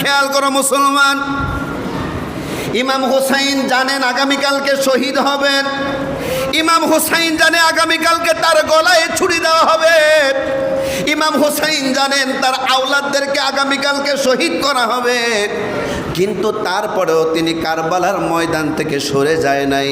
খেয়াল করো মুসলমান, ইমাম হুসাইন জানেন আগামীকালকে শহীদ হবেন। ইমাম হুসাইন জানে আগামীকালকে তার গলায় ছুরি দেওয়া হবে। ইমাম হুসাইন জানেন তার আওলাদদেরকে আগামীকালকে শহীদ করা হবে। কিন্তু তারপরেও তিনি কারবালার ময়দান থেকে সরে যায় নাই,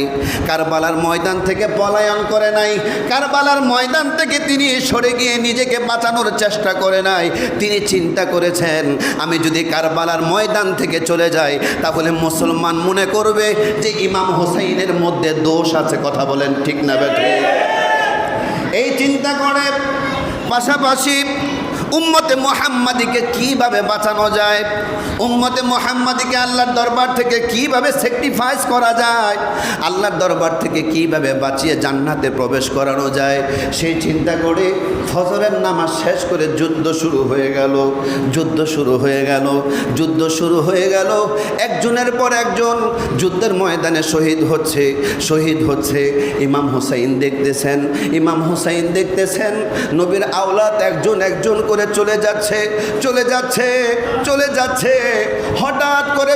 কারবালার ময়দান থেকে পলায়ন করে নাই, কারবালার ময়দান থেকে তিনি সরে গিয়ে নিজেকে বাঁচানোর চেষ্টা করে নাই। তিনি চিন্তা করেছেন, আমি যদি কারবালার ময়দান থেকে চলে যাই তাহলে মুসলমান মনে করবে যে ইমাম হুসাইনের মধ্যে দোষ আছে। কথা বলেন ঠিক না বেঠিক? এই চিন্তা করে পাশাপাশি উম্মতে মুহাম্মাদিকে কিভাবে বাঁচানো যায়, উম্মতে মুহাম্মাদিকে আল্লাহর দরবার থেকে কিভাবে স্যাক্রিফাইস করা যায়, আল্লাহর দরবার থেকে কিভাবে বাঁচিয়ে জান্নাতে প্রবেশ করানো যায়, সেই চিন্তা করে ফজরের নামাজ শেষ করে যুদ্ধ শুরু হয়ে গেল। যুদ্ধ শুরু হয়ে গেল, যুদ্ধ শুরু হয়ে গেল। একজনের পর একজন যুদ্ধের ময়দানে শহীদ হচ্ছে, শহীদ হচ্ছে। ইমাম হুসাইন দেখতেছেন, ইমাম হুসাইন দেখতেছেন নবীর আওলাদ একজন একজন করে চলে যাচ্ছে, চলে যাচ্ছে, চলে যাচ্ছে। হঠাৎ করে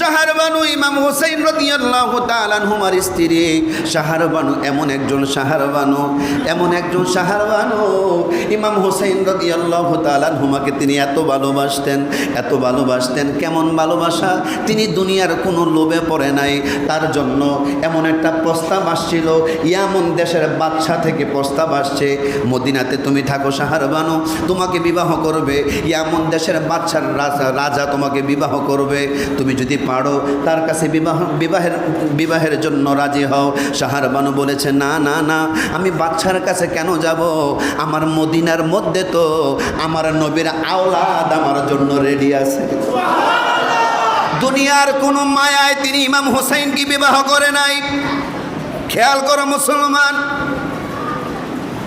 শাহরবানু ইমাম হুসাইন রাদিয়াল্লাহু তাআলা আনহুমার স্ত্রী শাহরবানু, এমন একজন শাহরবানু, এমন একজন শাহরবানু ইমাম হুসাইন রাদিয়াল্লাহু তাআলা আনহুমাকে তিনি এত ভালোবাসতেন, এত ভালোবাসতেন। কেমন ভালোবাসা, তিনি দুনিয়ার কোনো লোভে পড়ে নাই। তার জন্য এমন একটা প্রস্তাব আসছিল, ইয়ামন দেশের বাদশা থেকে প্রস্তাব আসছে, মদিনাতে তুমি থাকো শাহরবানু, তোমাকে বিবাহ করবে ইয়ামন দেশের বাদশার রাজা তোমাকে বিবাহ করবে। তুমি যদি পারো তার কাছে বিবাহের জন্য রাজি হও। শাহরবানু বলেছে, না না না, আমি বাদশার কাছে কেন যাব? আমার মদিনার মধ্যে তো আমার নবীর আওলাদ আমার জন্য রেডি আছে। দুনিয়ার কোনো মায়ায় তিনি ইমাম হুসাইনকে বিবাহ করে নাই। খেয়াল করো মুসলমান,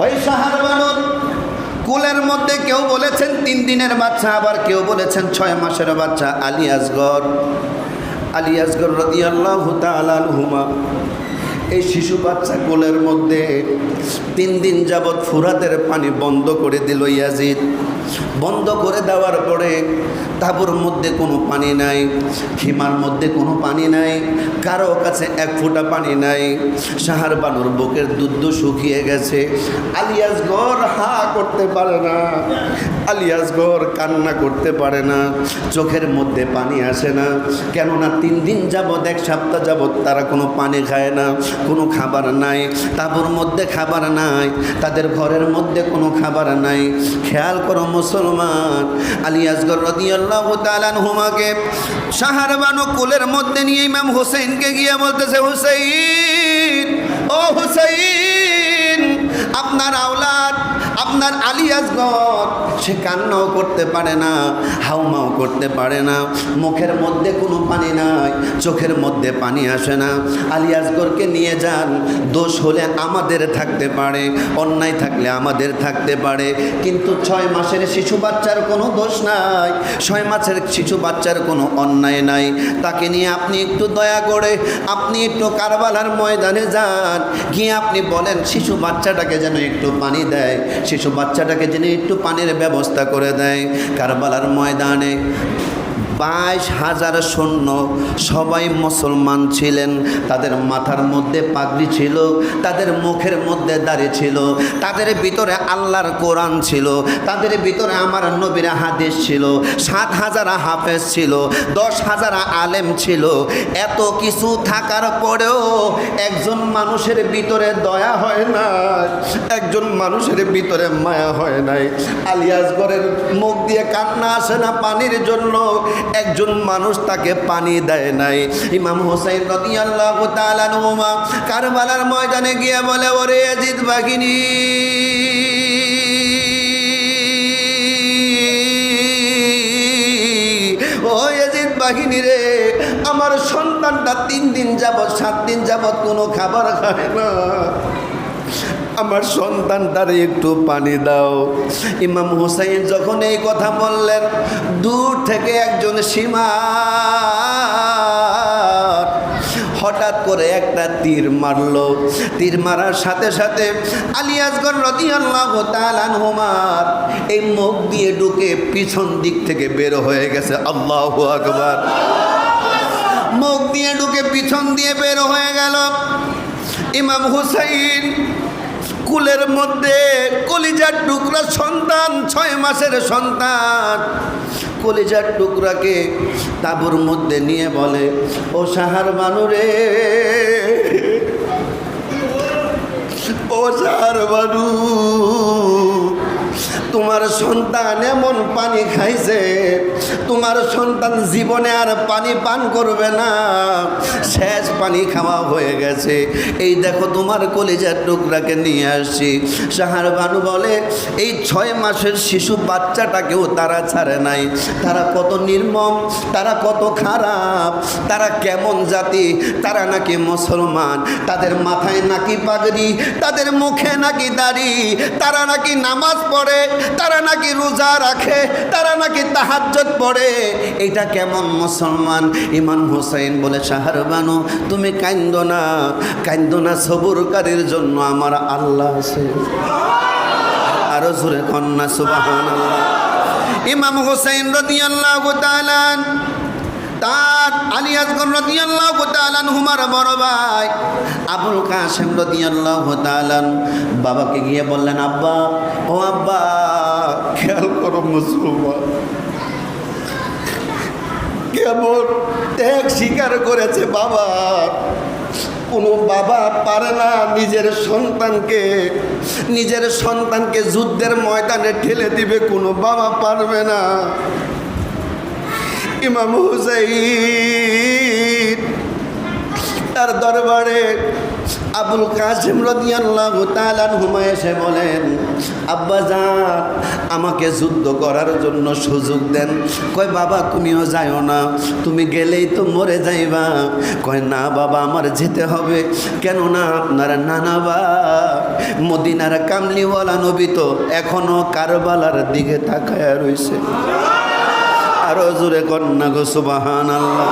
ওই শাহরবানুর কুলের মধ্যে কেউ বলেছেন 3 দিনের বাচ্চা, আবার কেউ বলেছেন 6 মাসের বাচ্চা। আলী আসগর রাদিয়াল্লাহু তাআলা আনহুমা, এই শিশু বাচ্চা কোলের মধ্যে 3 দিন যাবৎ ফুরাতের পানি বন্ধ করে দিল ইয়াজিদ। বন্ধ করে দেওয়ার পরে তাঁবুর মধ্যে কোনো পানি নাই, খিমার মধ্যে কোনো পানি নাই, কারো কাছে 1 ফোঁটা পানি নাই। শাহরবানুর বুকের দুধ শুকিয়ে গেছে। আলী আসগর হা করতে পারে না, আলী আসগর কান্না করতে পারে না, চোখের মধ্যে পানি আসে না। কেননা 3 দিন যাবৎ, 1 সপ্তাহ যাবৎ তারা কোনো পানি খায় না, কোনো খাবার নাই, তাঁবুর মধ্যে খাবার নাই, তাদের ঘরের মধ্যে কোনো খাবার নাই। খেয়াল করো মুসলমান, আলী আসগর রাদিয়াল্লাহু তাআলা আনহুমাকে শাহরবানু কোলের মধ্যে নিয়ে ইমাম হুসাইনকে গিয়ে বলতেছে, হুসাইন, ও হুসাইন, আপনার আওলাদ, আপনার আলী আসগর, সে কান্নাও করতে পারে না, হাউমাও করতে পারে না, মুখের মধ্যে কোনো পানি নাই, চোখের মধ্যে পানি আসে না। আলী আসগরকে নিয়ে যান। দোষ হলে আমাদের থাকতে পারে, অন্যায় থাকলে আমাদের থাকতে পারে, কিন্তু 6 মাসের শিশু বাচ্চার কোনো দোষ নাই, 6 মাসের শিশু বাচ্চার কোনো অন্যায় নাই। তাকে নিয়ে আপনি একটু দয়া করে আপনি একটু কারবালার ময়দানে যান, গিয়ে আপনি বলেন শিশু বাচ্চাটাকে যেন একটু পানি দেয়, শিশু বাচ্চাটাকে যেন একটু পানির ব্যবস্থা করে দেয়। কারবালার ময়দানে 22,000 সৈন্য, সবাই মুসলমান ছিলেন। তাদের মাথার মধ্যে পাগড়ি ছিল, তাদের মুখের মধ্যে দাড়ি ছিল, তাদের ভিতরে আল্লাহর কোরআন ছিল, তাদের ভিতরে আমার নবীর হাদিস ছিল, 7,000 হাফেজ ছিল, 10,000 আলেম ছিল। এত কিছু থাকার পরেও একজন মানুষের ভিতরে দয়া হয় না, একজন মানুষের ভিতরে মায়া হয় নাই। আলী আসগরের মুখ দিয়ে কান্না আসে না পানির জন্য, একজন মানুষ তাকে পানি দেয় নাই। ইমাম হুসাইন রাদিয়াল্লাহু তাআলা আনহুমা কারবালার ময়দানে গিয়ে বলে, ওরে ইয়াজিদ বাহিনী, ও ইয়াজিদ বাহিনী রে, আমার সন্তানটা 3 দিন যাবৎ 7 দিন যাবৎ কোনো খাবার খায় না, আমার সন্তানটারে একটু পানি দাও। ইমাম হুসাইন যখন এই কথা বললেন, দূর থেকে একজন সীমা হঠাৎ করে একটা তীর মারলো। তীর মারার সাথে সাথে আলী আসগর রাদিয়াল্লাহু তাআলা আনহুমার এই মুখ দিয়ে ঢুকে পিছন দিক থেকে বের হয়ে গেছে। আল্লাহু আকবার। মুখ দিয়ে ঢুকে পিছন দিয়ে বের হয়ে গেল। ইমাম হুসাইন কুলের মধ্যে কলিজার টুকরা সন্তান, 6 মাসের সন্তান, কলিজার টুকরাকে তাঁবুর মধ্যে নিয়ে বলে, ও সাহার বানুরে, ও সাহার বানু, তোমার সন্তান এমন পানি খাইছে, তোমার সন্তান জীবনে আর পানি পান করবে না, শেষ পানি খাওয়া হয়ে গেছে। এই দেখো তোমার কলিজার টুকরাকে নিয়ে আসছি। সাহার বানু বলে, এই 6 মাসের শিশু বাচ্চাটাকেও তারা ছাড়ে নাই। তারা কত নির্মম, তারা কত খারাপ, তারা কেমন জাতি, তারা নাকি মুসলমান, তাদের মাথায় নাকি পাগড়ি, তাদের মুখে নাকি দাড়ি, তারা নাকি নামাজ পড়ে, তারা নাকি রোজা রাখে, তারা নাকি তাহাজ্জুদ পড়ে। এটা কেমন মুসলমান? ইমাম হুসাইন বলে, সাহার বানু তুমি কান্দো না, কান্দো না, সবুরকারীর জন্য আমার আল্লাহ আছে। আরো জোরে কন্যা সুবহানাল্লাহ। ইমাম হুসাইন রাদিয়াল্লাহু তাআলা তার আলী আসগর রাদিয়াল্লাহু তাআলা আনহুমার বড় ভাই আবুল কাসেম রাদিয়াল্লাহু তাআলা বাবাকে গিয়ে বললেন, আব্বা, ও আব্বা, খেয়াল করো মুসলমান কেমন ত্যাগ স্বীকার করেছে বাবা। কোনো বাবা পারে না নিজের সন্তানকে যুদ্ধের ময়দানে ঠেলে দিবে, কোনো বাবা পারবে না। ইমাম হুসাইন তার দরবারে আবুল কাসেম রাদিয়াল্লাহু তাআলা আনহুমা এসে বলেন, আব্বা জান, আমাকে যুদ্ধ করার জন্য সুযোগ দেন। কয়, বাবা তুমিও যাইও না, তুমি গেলেই তো মরে যাইবা। কয়, না বাবা, আমার যেতে হবে। কেন না? আপনার নানা বা মদিনার কামলিওয়ালা নবী তো এখনো কারবালার দিকে তাকায়া রইছে। আরো জোরে কন্যা গো সুবহানাল্লাহ।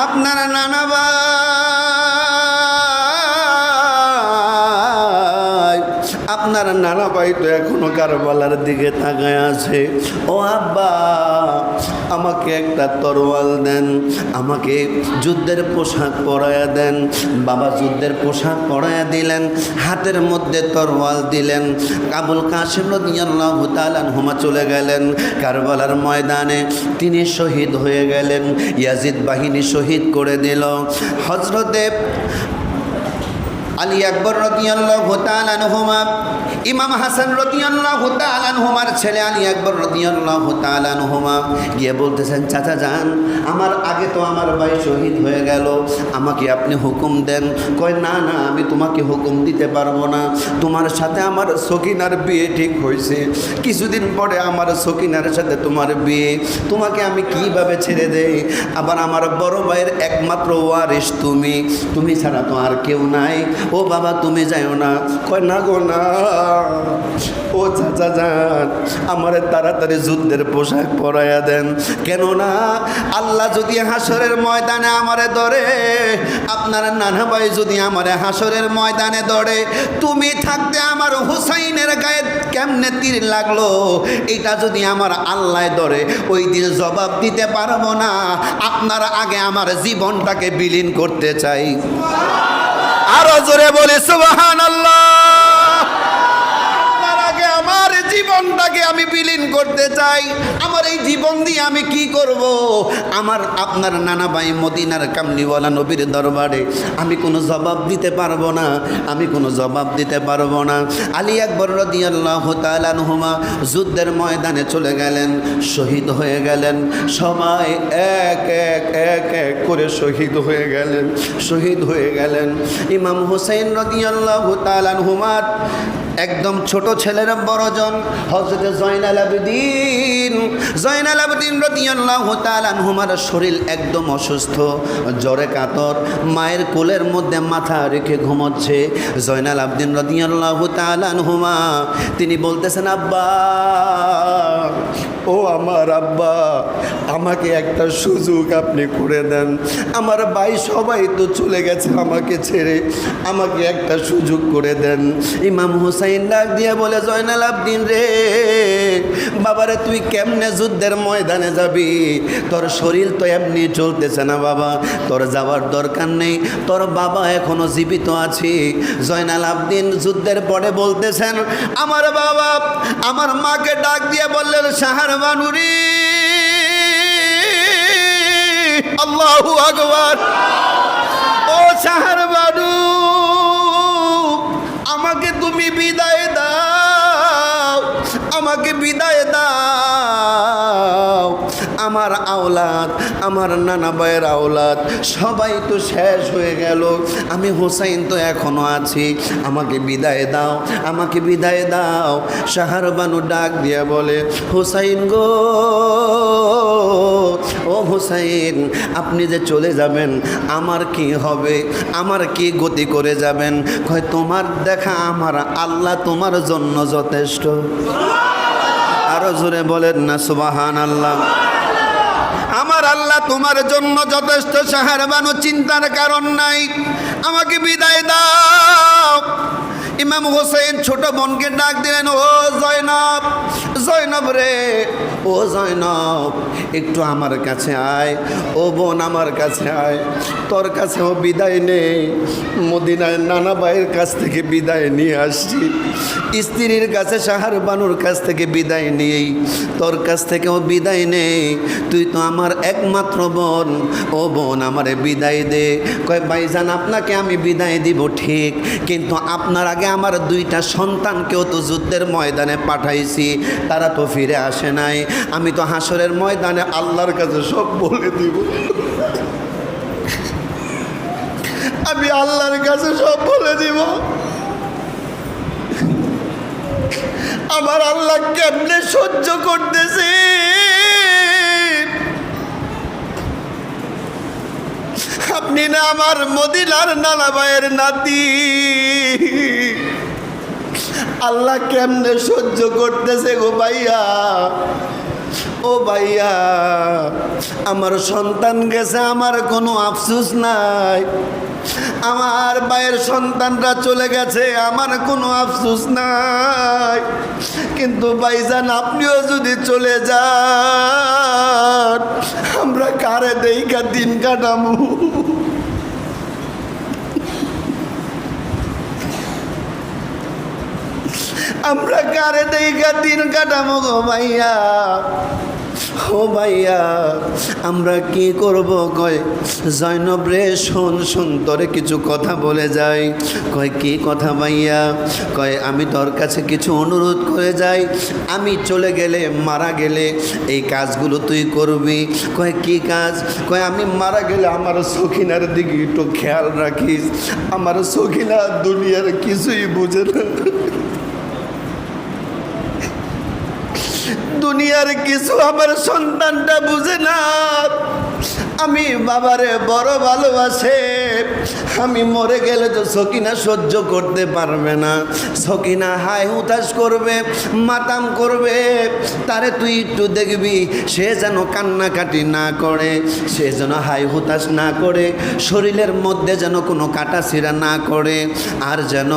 আপনার নানা ভাই, আপনার নানা ভাই তো এখনো কারবালার দিকে তাকায় আছে। ও আব্বা, আমাকে একটা তরোয়াল দেন, আমাকে যুদ্ধের পোশাক পরায়া দেন। বাবা যুদ্ধের পোশাক পরায়া দিলেন, হাতের মধ্যে তরোয়াল দিলেন। আবুল কাসেম রাদিয়াল্লাহু তাআলা আনহুমা চলে গেলেন কারবালার ময়দানে। তিনি শহীদ হয়ে গেলেন। ইয়াজিদ বাহিনী শহীদ করে দিল। হযরতে আলী আকবর রাদিয়াল্লাহু তাআলা আনহুমা, ইমাম হাসান রাদিয়াল্লাহু তাআলা আনহুমার ছেলে আলী আকবর রাদিয়াল্লাহু তাআলা আনহুমা গিয়ে বলতেছেন, চাচা যান, আমার আগে তো আমার ভাই শহীদ হয়ে গেল, আমাকে আপনি হুকুম দেন। কয়, না না, আমি তোমাকে হুকুম দিতে পারবো না। তোমার সাথে আমার সকিনার বিয়ে ঠিক হয়েছে, কিছুদিন পরে আমার সকিনার সাথে তোমার বিয়ে, তোমাকে আমি কিভাবে ছেড়ে দেই? আবার আমার বড় ভাইয়ের একমাত্র ওয়ারিস তুমি, তুমি ছাড়া তো আর কেউ নাই। ও বাবা, তুমি যাইও না। কয়, না গো না, ও চাচা যান, আমারে তাড়াতাড়ি যুদ্ধের পোশাক পরাইয়া দেন। কেননা আল্লাহ যদি হাসরের ময়দানে আমারে ধরে, আপনার নানা ভাই যদি আমারে হাসরের ময়দানে ধরে, তুমি থাকতে আমার হুসাইনের গায়ে কেমনে তীর লাগলো, এটা যদি আমার আল্লাহ ধরে, ওই দিন জবাব দিতে পারবো না। আপনার আগে আমার জীবনটাকে বিলীন করতে চাই। আরো জোরে বলে সুবহানাল্লাহ। আপনার আগে আমার জীবনটাকে আমি বিলীন করতে চাই। আমার এই জীবন দিয়ে আমি কি করব? আপনার নানা ভাই মদিনার কামলিওয়ালা নবীর দরবারে আমি কোনো জবাব দিতে পারবো না, আমি কোনো জবাব দিতে পারবো না। আলী আকবর রাদিয়াল্লাহু তাআলা আনহুমা যুদ্ধের ময়দানে চলে গেলেন, শহীদ হয়ে গেলেন। সবাই এক এক এক এক করে শহীদ হয়ে গেলেন, শহীদ হয়ে গেলেন। ইমাম হুসাইন রাদিয়াল্লাহু তাআলা আনহুমার একদম ছোট ছেলের বড়জন হযরত জয়নাল আবেদিন রাদিয়াল্লাহু তাআলা আনহুমার শরীর একদম অসুস্থ, জ্বরে কাতর, মায়ের কোলের মধ্যে মাথা রেখে ঘুমোচ্ছে। জয়নাল আবেদিন রাদিয়াল্লাহু তাআলা আনহুমা তিনি বলতেছেন, আব্বা, ও আমার আব্বা, আমাকে একটা সুযোগ আপনি করে দেন। আমার ভাই সবাই তো চলে গেছে আমাকে ছেড়ে, আমাকে একটা সুযোগ করে দেন। ইমাম হুসাইন ডাক দিয়ে বলে, জয়নাল আবেদিন রে বাবারে, তুই কেমনে যুদ্ধের ময়দানে যাবি? তোর শরীর তো এমনি চলতেছে না বাবা, তোর যাওয়ার দরকার নেই, তোর বাবা এখনো জীবিত আছে। জয়নাল আবেদিন যুদ্ধের পরে বলতেছেন, আমার বাবা আমার মাকে ডাক দিয়ে বললেন, শাহরবানুরি, আল্লাহু আকবার, ও শাহরবানু, আমাকে তুমি বিদায় দাও, আমাকে বিদায় দাও। আমার আওলাদ, আমার নানা ভাইয়ের আওলাদ সবাই তো শেষ হয়ে গেল, আমি হুসাইন তো এখনো আছি, আমাকে বিদায় দাও, আমাকে বিদায় দাও। শাহরবানু ডাক দিয়া বলে, হুসাইন গো, ও হুসাইন, আপনি যে চলে যাবেন আমার কি হবে? আমার কি গতি করে যাবেন? কয়, তোমার দেখা আমার আল্লাহ তোমার জন্য যথেষ্ট। আরো জোরে বলেন না সুবহানাল্লাহ। আমার আল্লাহ তোমার জন্য যথেষ্ট, শাহরবানু চিন্তার কারণ নাই, আমাকে বিদায় দাও। ইমাম হোসেন ছোট বোনকে ডাক দিলেন, ও জয়নব, জয়নব রে, ও জয়নব, একটু আমার কাছে আয়, ও বোন আমার কাছে আয়, তোর কাছেও বিদায় নেই, মদিনায় নানা ভাইয়ের কাছ থেকে বিদায় নিয়ে আসছি, স্ত্রীর কাছে শাহরবানুর কাছ থেকে বিদায় নেই, তোর কাছ থেকেও বিদায় নেই, তুই তো আমার একমাত্র বোন, ও বোন আমারে বিদায় দে। কয়, ভাইজান আপনাকে আমি বিদায় দিব ঠিক, কিন্তু আপনার আগে আমার দুইটা সন্তানকেও তো যুদ্ধের ময়দানে পাঠাইছি, তারা তো ফিরে আসে নাই, আমি তো হাসরের ময়দানে আল্লাহর কাছে সব বলে দিব, আমি আল্লাহর কাছে সব বলে দিব। আমার আল্লাহ কেমনে সহ্য করতেছে? আপনি না আমার মদিনার নানা ভাইয়ের নাতি, আল্লাহ কেমনে সহ্য করতেছে গো ভাইয়া, ও ভাইয়া, আমার সন্তান গেছে, আমার কোনো আফসোস নাই, আমার ভাইয়ের সন্তানরা চলে গেছে, আমার কোনো আফসোস নাই, কিন্তু ভাইজান আপনিও যদি চলে যান, আমরা কারে দেইকা দিন কাটামু? আমরা কারে দেইকা দিন কাটামো গো ভাইয়া, ও ভাইয়া, আমরা কি করব? কয়, জয়নব রে শোন, শোন, তোরে কিছু কথা বলে যাই। কয়, কি কথা ভাইয়া? কয়, আমি তোর কাছে কিছু অনুরোধ করে যাই, আমি চলে গেলে, মারা গেলে এই কাজগুলো তুই করবি। কয়, কি কাজ? কয়, আমি মারা গেলে আমার সখিনার দিকে একটু খেয়াল রাখিস, আমার সখিনা দুনিয়ার কিছুই বুঝে না, দুনিয়ার কিছু আমার সন্তানটা বুঝে না, আমি বাবারে বড় ভালোবাসে, আমি মরে গেলে তো সকিনা সহ্য করতে পারবে না, সকিনা হাই হুতাশ করবে, মাতাম করবে, তারে তুই একটু দেখবি, সে যেন কান্নাকাটি না করে, সে যেন হাই হুতাশ না করে, শরীরের মধ্যে যেন কোনো কাটাছিড়া না করে, আর যেন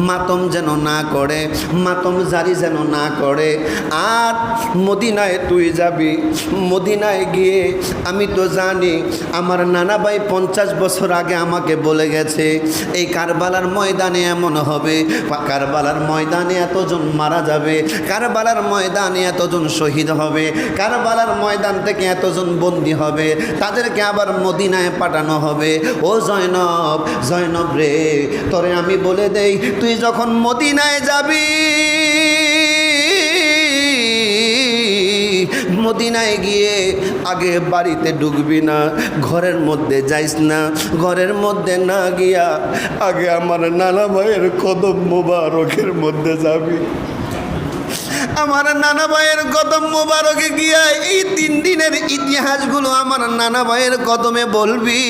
মাতম যেন না করে, মাতম জারি যেন না করে। আর মদিনায় তুই যাবি, মদিনায় গিয়ে আমি তো জানি আমার নানা ভাই 50 বছর আগে আমাকে বলে গেছে, এই কারবালার ময়দানে এমন হবে, কারবালার ময়দানে এতজন মারা যাবে, কারবালার ময়দানে এতজন শহীদ হবে, কারবালার ময়দান থেকে এতজন বন্দী হবে, তাদেরকে আবার মদিনায় পাঠানো হবে। ও জয়নব, জয়নব রে, তোরে আমি বলে দেই, তুই যখন মদিনায় যাবি, মদিনায় গিয়ে আগে বাড়িতে ঢুকবি না, ঘরের মধ্যে যাইস না, ঘরের মধ্যে না গিয়া আগে আমার নানা ভাইয়ের কদম মোবারকের মধ্যে যাবি। আমার নানা ভাইয়ের কদম মোবারকে গিয়া এই 3 দিনের ইতিহাসগুলো আমার নানা ভাইয়ের কদমে বলবি।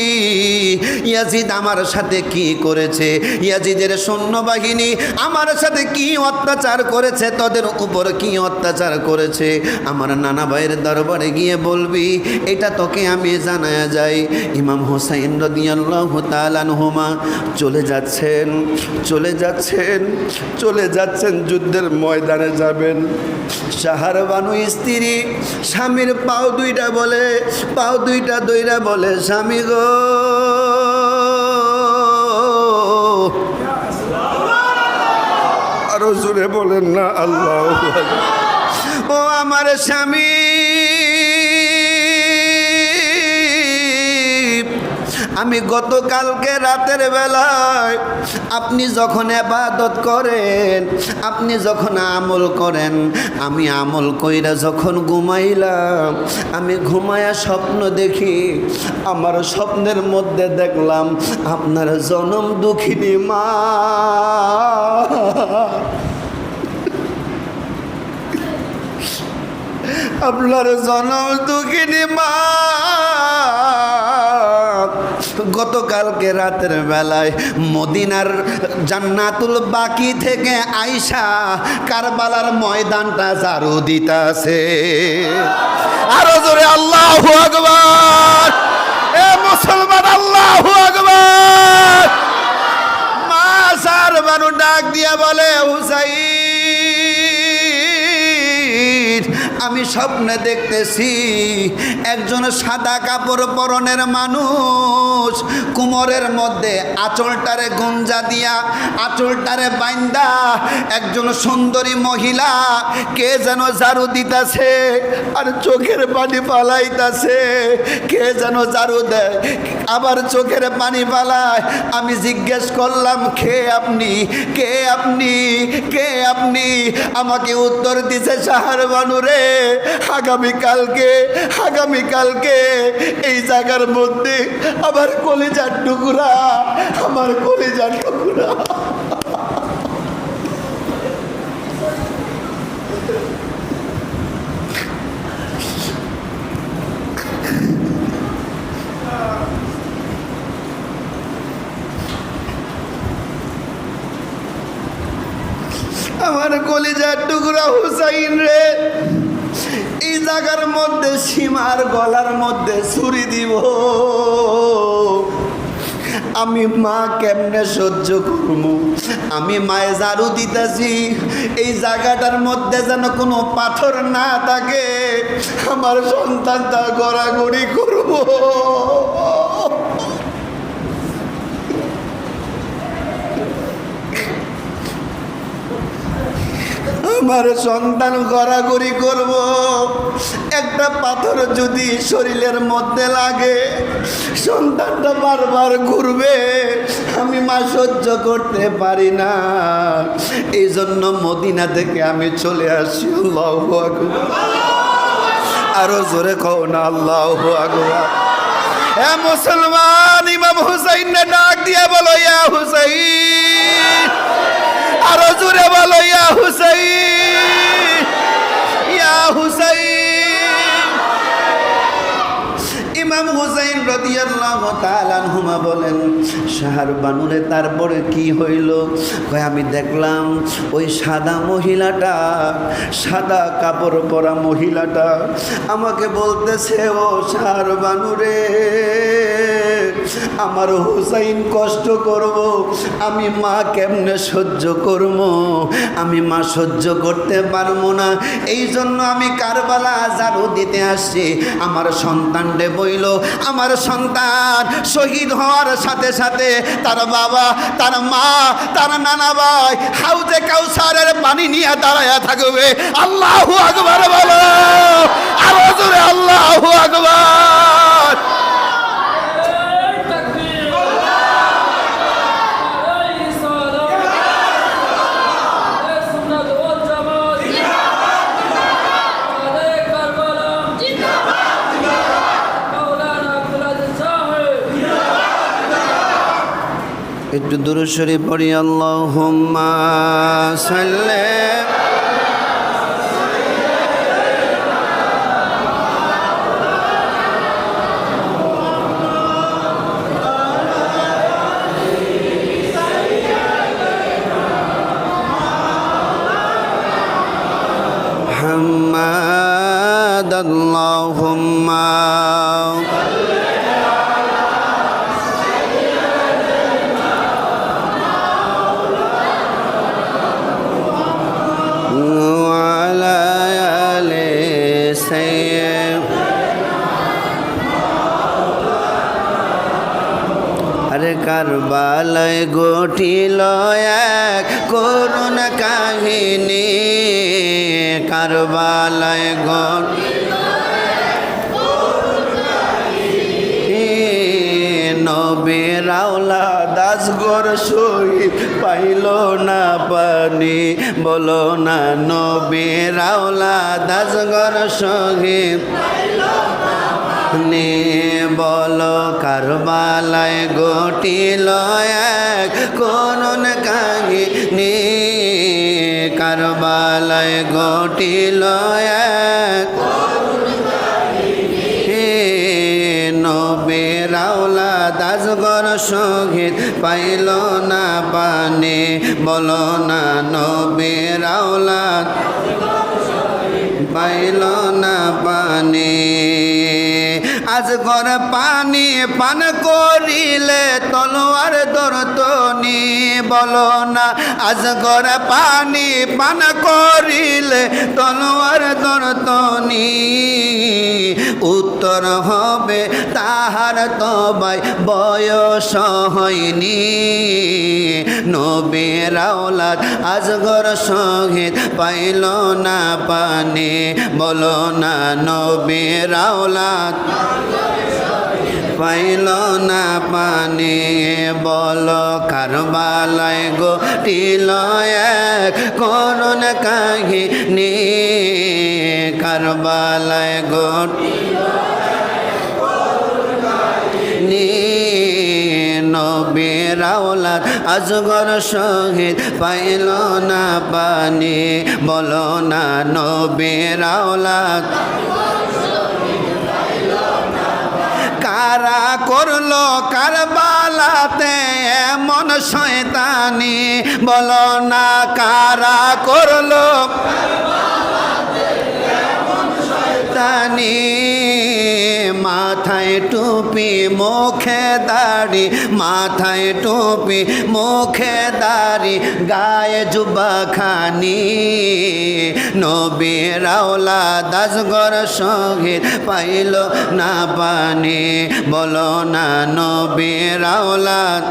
ইয়াজিদ আমার সাথে কি করেছে, ইয়াজিদের সৈন্যবাহিনী আমার সাথে কি অত্যাচার করেছে, তাদের উপর কি অত্যাচার করেছে, আমার নানা ভাইয়ের দরবারে গিয়ে বলবি। এটা তোকে আমি জানায়া যাই। ইমাম হোসাইন রাদিয়াল্লাহু তাআলা আনহুমা চলে যাচ্ছেন, চলে যাচ্ছেন, চলে যাচ্ছেন, যুদ্ধের ময়দানে যাবেন। শাহার বানু স্ত্রী স্বামীর পাও দুইটা বলে, পাও দুইটা দইরা বলে, স্বামী গো, আরো জোরে বলেন না আল্লাহু আকবার। ও আমার স্বামী, আমি গতকালকে রাতের বেলায় আপনি যখন ইবাদত করেন, আপনি যখন আমল করেন, আমি আমল কইরা যখন ঘুমাইলাম, আমি ঘুমায়া স্বপ্ন দেখি। আমার স্বপ্নের মধ্যে দেখলাম আপনার জনম দুঃখিনী মা, আপনার জনম দুঃখিনী মা গতকালকে রাতের বেলায় মদিনার জান্নাতুল বাকি থেকে আইসা কারবালার ময়দানটা ঝাড়ু দিতাছে। আরো জোরে আল্লাহু আকবার। এ মুসলমান আল্লাহু আকবার। মা সার বানু ডাক দিয়া বলে, হুসাইন, আমি স্বপ্নে দেখতেছি একজন সাদা কাপড় পরনের মানুষ কোমরের মধ্যে আঁচলটারে গুঞ্জা দিয়া, আঁচলটারে বাইন্দা একজন সুন্দরী মহিলা কে যেন ঝাড়ু দিতাছে আর চোখের পানি পালাইতাছে। কে যেন ঝাড়ু দেয় আবার চোখের পানি পালায়। আমি জিজ্ঞেস করলাম, কে আপনি, কে আপনি, কে আপনি? আমাকে উত্তর দিছে, শাহার বানু রে, আগামীকালকে, আগামীকালকে এই জায়গার মধ্যে আমার কলিজার টুকরা, আমার কলিজার টুকরা আমার কলিজার টুকরা হুসাইন রে, এই জায়গার মধ্যে সীমার গলার মধ্যে ছুরি দিব। আমি মা কেমনে সহ্য করব? আমি মায়ে ঝাড়ু দিতেছি, এই জায়গাটার মধ্যে যেন কোনো পাথর না থাকে, আমার সন্তানটা গড়াগড়ি করব। আমার সন্তান গড়াগড়ি করব, একটা পাথর যদি শরীরের মধ্যে লাগে সন্তানটা বারবার ঘুরবে, আমি মা সহ্য করতে পারি না। এই জন্য মদিনা থেকে আমি চলে আসি। আল্লাহু আকবার। আরো জোরে কও না আল্লাহু আকবার। এ মুসলমান, ইমাম হুসাইন ডাক দিয়া বলো, ইয়া হুসাইন। আরো জোরে বলো, ইয়া হুসাইন, ইয়া হুসাইন। ইমাম হুসাইন রাদিয়াল্লাহু তাআলা আনহুমা বলেন, শাহার বানুরে তারপরে কি হইল? কয়, আমি দেখলাম ওই সাদা মহিলাটা, সাদা কাপড় পরা মহিলাটা আমাকে বলতেছে, ও শাহার বানুরে, আমার হুসাইন কষ্ট করব, আমি মা কেমনে সহ্য করব? আমি মা সহ্য করতে পারবো না, এই জন্য আমি কারবালা ঝাড়ু দিতে আসছি। আমার সন্তানরে বইল, আমার সন্তান শহীদ হওয়ার সাথে সাথে তার বাবা, তার মা, তার নানা ভাই হাউজে কাউসারের পানি নিয়ে দাঁড়ায়া থাকবে। আল্লাহু আকবার বলো, আরো জোরে আল্লাহু আকবার। একটু দুরূদ শরীফ পড়ি। আল্লাহুম্মা সাল্লি মুহাম্মাদ। আল্লাহুম্মা وعلى آل আরে কারবালায় ঘটিল এক করুণ কাহিনী, কারবালায় ঘটিল নবীর আওলাদ আসগর শহীদ পাইল না পানি, বলো না নবীর আওলাদ আসগর শহীদ নে, বলো কারবালায় ঘটিল এক করুণ কাহিনী, কারবালায় ঘটিল এক নবীর আওলাদ আসগর শহীদ পাইল না পানি, বলো না নবীর আওলাদ পাইল না পানি। আজগর পানি পান করিলে তলোয়ার ধরতনি, বলো না আজগর পানি পান করিলে তলোয়ার ধরতনি, উত্তর হবে তাহার তবাই বয়স হয়নি, নবীর আওলাদ আসগর শহীদ পাইল না পানি, বলো না নবীর আওলাদ পাইল না পানি, বলো কারবালায় ঘটিল এক করুণ কাহিনী, কারবালায় ঘটিল নবীর আওলাদ আসগর শহীদ পাইল না পানি, বলো না নবীর আওলাদ কারা করলো কারবালাতে এমন শয়তানি, বলো না কারা করলো শয়তানি, মাথায় টুপি মুখে দাড়ি, মাথায় টুপি মুখে দাড়ি, গায়ে জুবা খানি, নবীর আওলাদ আসগর শহীদ পাইল না পানি, বলো না নবীর আওলাদ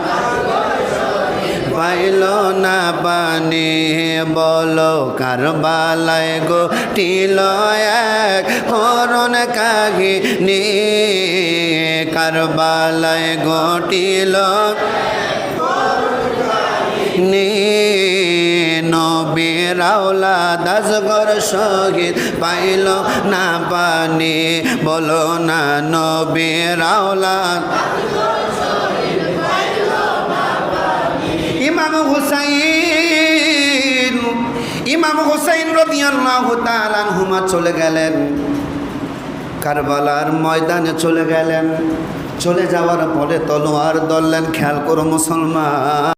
পাইল না পানি, বলো কারবালায় ঘটিল এক করুণ কাহিনী, কারবালায় ঘটিল নবীর আওলাদ আসগর শহীদ পাইল না পানি, বলো না নবীর আওলাদ ইমাম হুসাইন রাদিয়াল্লাহু তাআলা আনহুমা চলে গেলেন, কারবালার ময়দানে চলে গেলেন। চলে যাওয়ার পরে তলোয়ার ধরলেন। খেয়াল করো মুসলমান।